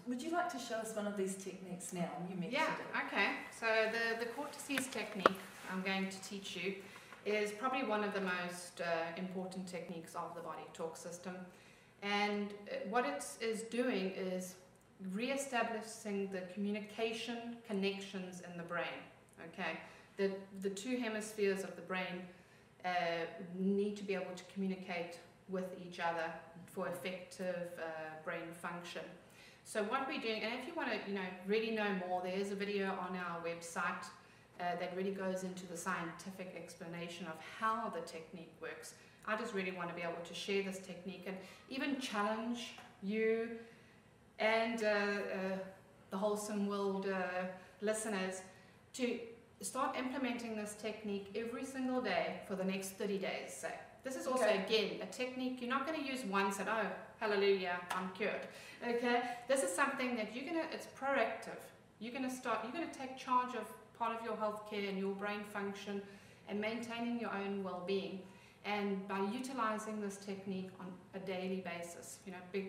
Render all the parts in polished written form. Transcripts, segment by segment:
Would you like to show us one of these techniques now? You mentioned it. Okay. So the Cortices technique I'm going to teach you is probably one of the most important techniques of the BodyTalk system. And what it is doing is re-establishing the communication connections in the brain. Okay, the two hemispheres of the brain need to be able to communicate with each other for effective brain function. So what we're doing, and if you want to really know more, there is a video on our website that really goes into the scientific explanation of how the technique works. I just really want to be able to share this technique and even challenge you and the Wholesome World listeners to start implementing this technique every single day for the next 30 days, say. This is also, again, a technique you're not going to use once and, oh, hallelujah, I'm cured. Okay? This is something that it's proactive. You're going to take charge of part of your healthcare and your brain function and maintaining your own well-being. And by utilizing this technique on a daily basis,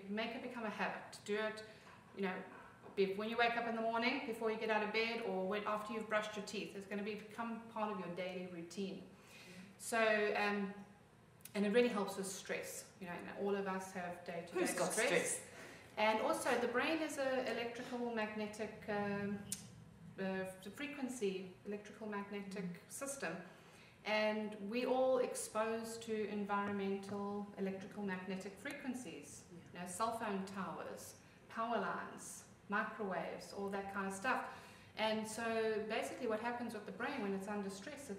make it become a habit. Do it, when you wake up in the morning, before you get out of bed, or after you've brushed your teeth. It's going to become part of your daily routine. So, and it really helps with stress. And all of us have day-to-day Who's got stress? And also, the brain is an electrical magnetic frequency, electrical magnetic system. And we all exposed to environmental electrical magnetic frequencies, cell phone towers, power lines, microwaves, all that kind of stuff. And so basically what happens with the brain when it's under stress,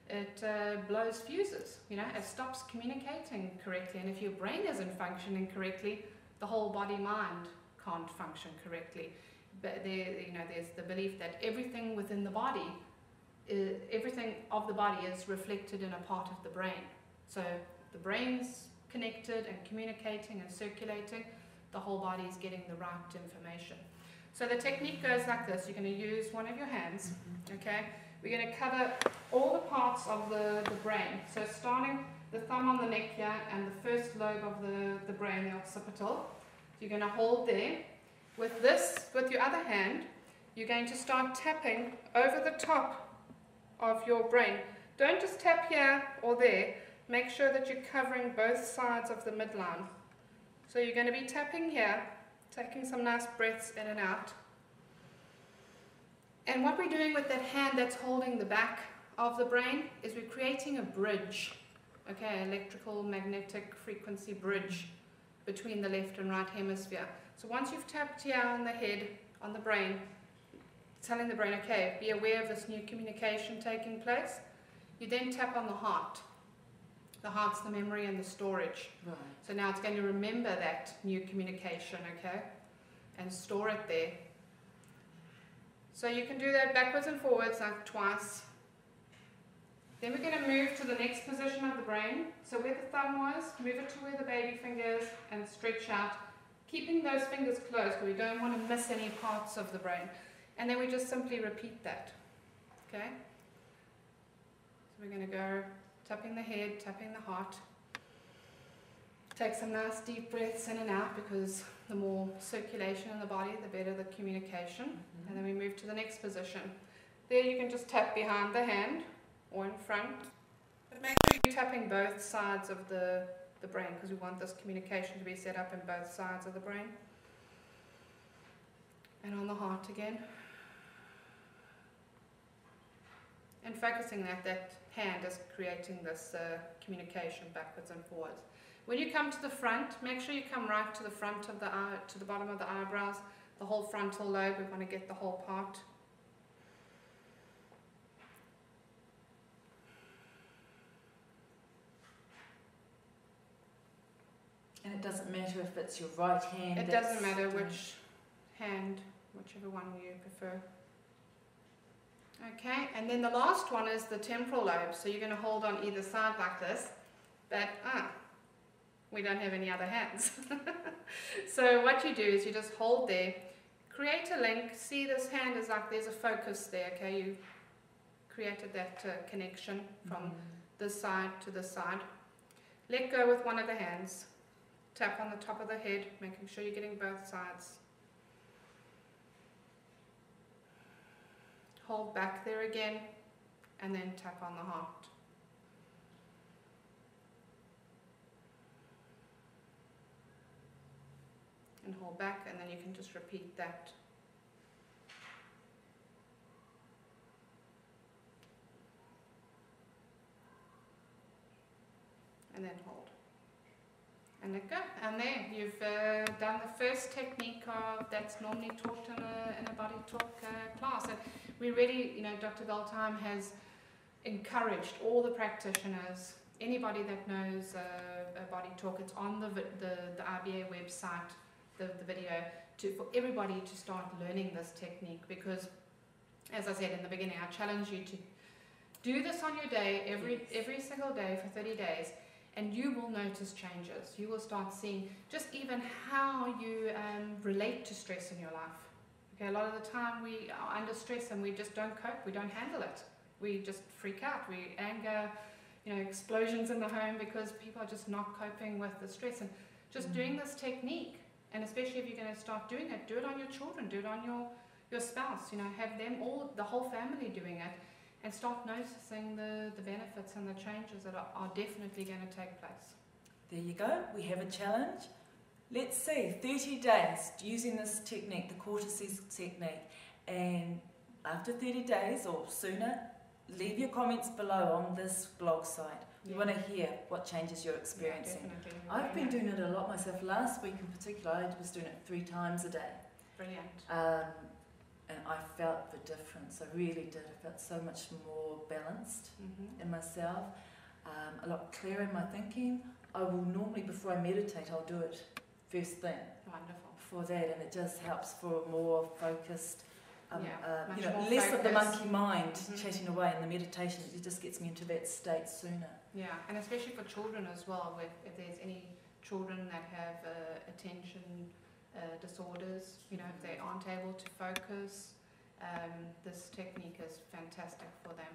it blows fuses, it stops communicating correctly. And if your brain isn't functioning correctly, the whole body-mind can't function correctly. But there's the belief that everything within the body, everything of the body is reflected in a part of the brain. So the brain's connected and communicating and circulating, the whole body is getting the right information. So the technique goes like this. You're going to use one of your hands, okay? We're going to cover all the parts of the brain. So starting the thumb on the neck here and the first lobe of the brain, the occipital. You're going to hold there. With your other hand, you're going to start tapping over the top of your brain. Don't just tap here or there. Make sure that you're covering both sides of the midline. So you're going to be tapping here, taking some nice breaths in and out. And what we're doing with that hand that's holding the back of the brain is we're creating a bridge, okay, electrical magnetic frequency bridge between the left and right hemisphere. So once you've tapped here on the head, on the brain, telling the brain, okay, be aware of this new communication taking place, you then tap on the heart. The heart's the memory and the storage. Right. So now it's going to remember that new communication, okay, and store it there. So you can do that backwards and forwards, like twice. Then we're going to move to the next position of the brain. So where the thumb was, move it to where the baby finger is and stretch out, keeping those fingers closed because we don't want to miss any parts of the brain. And then we just simply repeat that, okay? So we're going to go tapping the head, tapping the heart. Take some nice deep breaths in and out because the more circulation in the body, the better the communication. And then we move to the next position. There you can just tap behind the hand or in front. But make sure you're tapping both sides of the brain because we want this communication to be set up in both sides of the brain. And on the heart again. And focusing that hand is creating this communication backwards and forwards. When you come to the front, make sure you come right to the front of the eye, to the bottom of the eyebrows, the whole frontal lobe. We want to get the whole part. And it doesn't matter if it's your right hand. It doesn't matter which hand, whichever one you prefer. Okay, and then the last one is the temporal lobe. So you're going to hold on either side like this, but we don't have any other hands. So what you do is you just hold there, create a link. See, this hand is like there's a focus there, okay? You created that connection from this side to this side. Let go with one of the hands. Tap on the top of the head, making sure you're getting both sides. hold back there again, and then tap on the heart. And hold back, and then you can just repeat that. And then hold. And let go. And there, you've done the first technique that's normally taught in a BodyTalk class. And we really, you know, Dr. Veltheim has encouraged all the practitioners, anybody that knows BodyTalk, it's on the IBA website, the video, for everybody to start learning this technique, because, as I said in the beginning, I challenge you to do this on your day, every single day for 30 days, and you will notice changes. You will start seeing just even how you relate to stress in your life. Okay, a lot of the time we are under stress and we just don't cope, we don't handle it. We just freak out, we anger, you know, explosions in the home because people are just not coping with the stress. And just doing this technique, and especially if you're going to start doing it, do it on your children, do it on your spouse, you know, have them all, the whole family doing it, and start noticing the benefits and the changes that are definitely going to take place. There you go, we have a challenge. Let's see, 30 days using this technique, the Cortices technique, and after 30 days or sooner, leave your comments below on this blog site. We want to hear what changes you're experiencing. Yeah, I've been doing it a lot myself. Last week in particular, I was doing it 3 times a day. Brilliant. And I felt the difference. I really did. I felt so much more balanced in myself, a lot clearer in my thinking. I will normally, before I meditate, I'll do it first thing. Wonderful. For that, and it just helps for a more focused, you know, less focus. of the monkey mind chatting away, and the meditation, it just gets me into that state sooner. Yeah, and especially for children as well, if there's any children that have attention disorders, you know, if they aren't able to focus, this technique is fantastic for them.